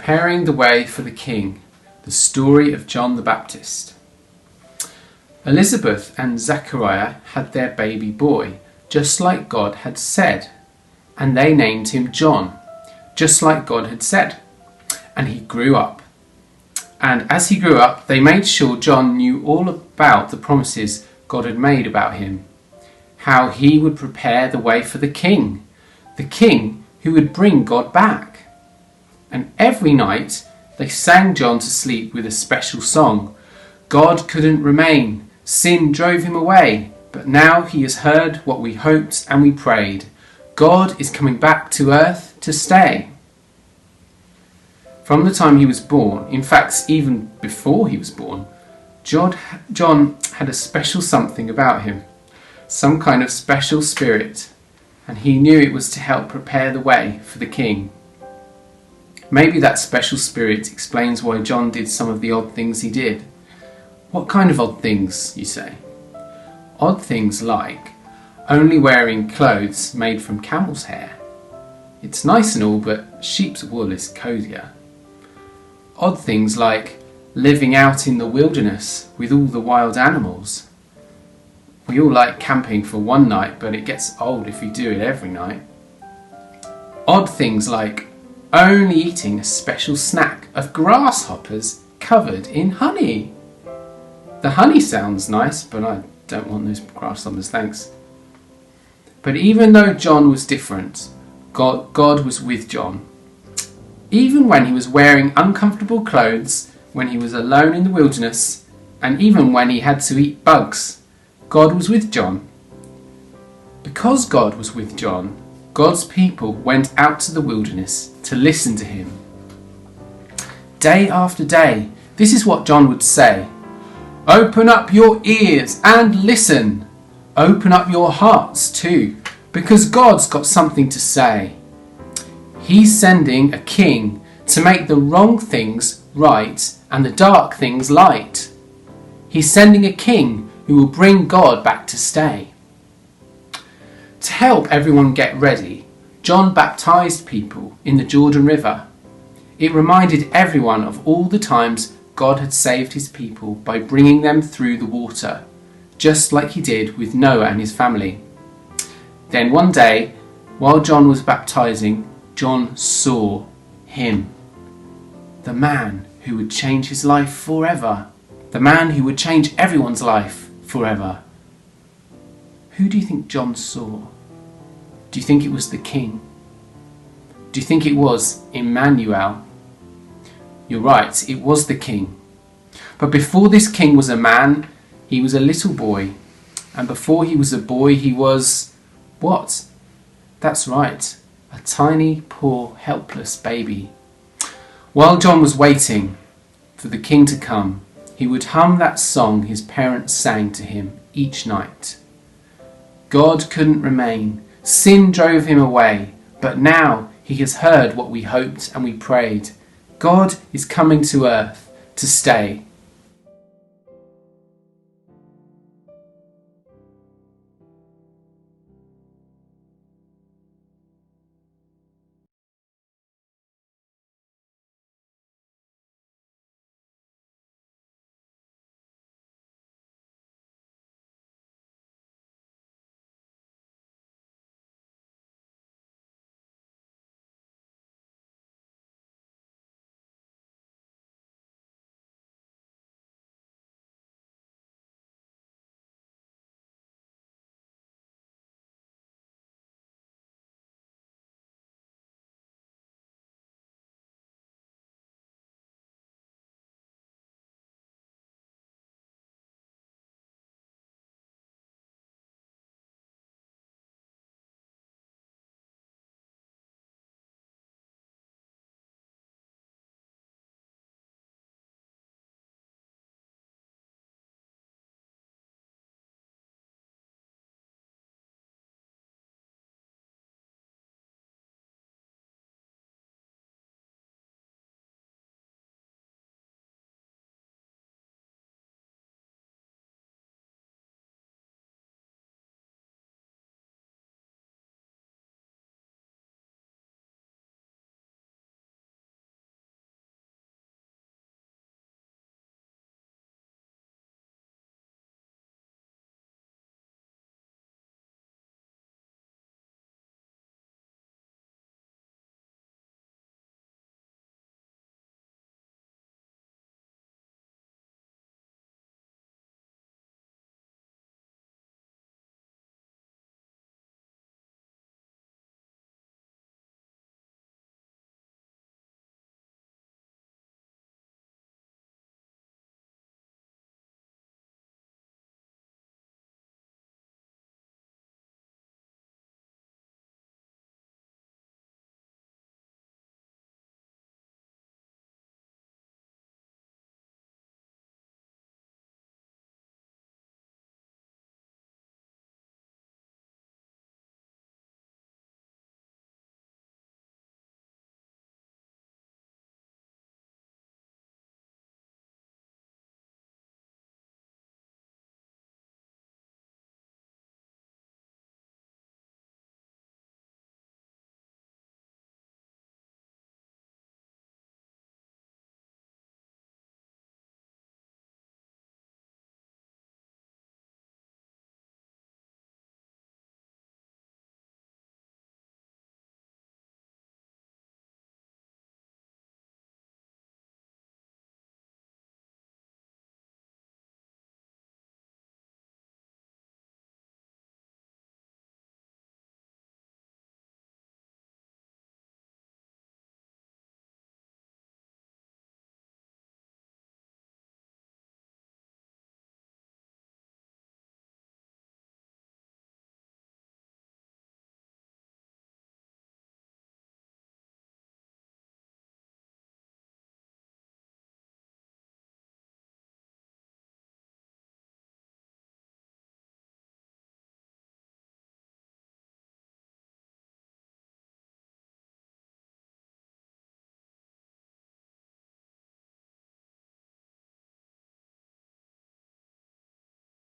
Preparing the way for the King, the story of John the Baptist. Elizabeth and Zechariah had their baby boy, just like God had said, and they named him John, just like God had said. And he grew up. And as he grew up, they made sure John knew all about the promises God had made about him, how he would prepare the way for the King who would bring God back. And every night they sang John to sleep with a special song. God couldn't remain, sin drove him away, but now he has heard what we hoped and we prayed. God is coming back to earth to stay. From the time he was born, in fact even before he was born, John had a special something about him, some kind of special spirit, and he knew it was to help prepare the way for the King. Maybe that special spirit explains why John did some of the odd things he did. What kind of odd things, you say? Odd things like only wearing clothes made from camel's hair. It's nice and all, but sheep's wool is cosier. Odd things like living out in the wilderness with all the wild animals. We all like camping for one night, but it gets old if you do it every night. Odd things like only eating a special snack of grasshoppers covered in honey. The honey sounds nice, but I don't want those grasshoppers, thanks. But even though John was different, God was with John. Even when he was wearing uncomfortable clothes, when he was alone in the wilderness, and even when he had to eat bugs, God was with John. Because God was with John, God's people went out to the wilderness to listen to him. Day after day, this is what John would say. Open up your ears and listen. Open up your hearts too, because God's got something to say. He's sending a king to make the wrong things right and the dark things light. He's sending a king who will bring God back to stay. To help everyone get ready, John baptized people in the Jordan River. It reminded everyone of all the times God had saved his people by bringing them through the water, just like he did with Noah and his family. Then one day, while John was baptizing, John saw him, the man who would change his life forever, the man who would change everyone's life forever. Who do you think John saw? Do you think it was the King? Do you think it was Emmanuel? You're right, it was the King. But before this King was a man, he was a little boy. And before he was a boy, he was what? That's right, a tiny, poor, helpless baby. While John was waiting for the King to come, he would hum that song his parents sang to him each night. God couldn't remain, sin drove him away, but now he has heard what we hoped and we prayed. God is coming to earth to stay.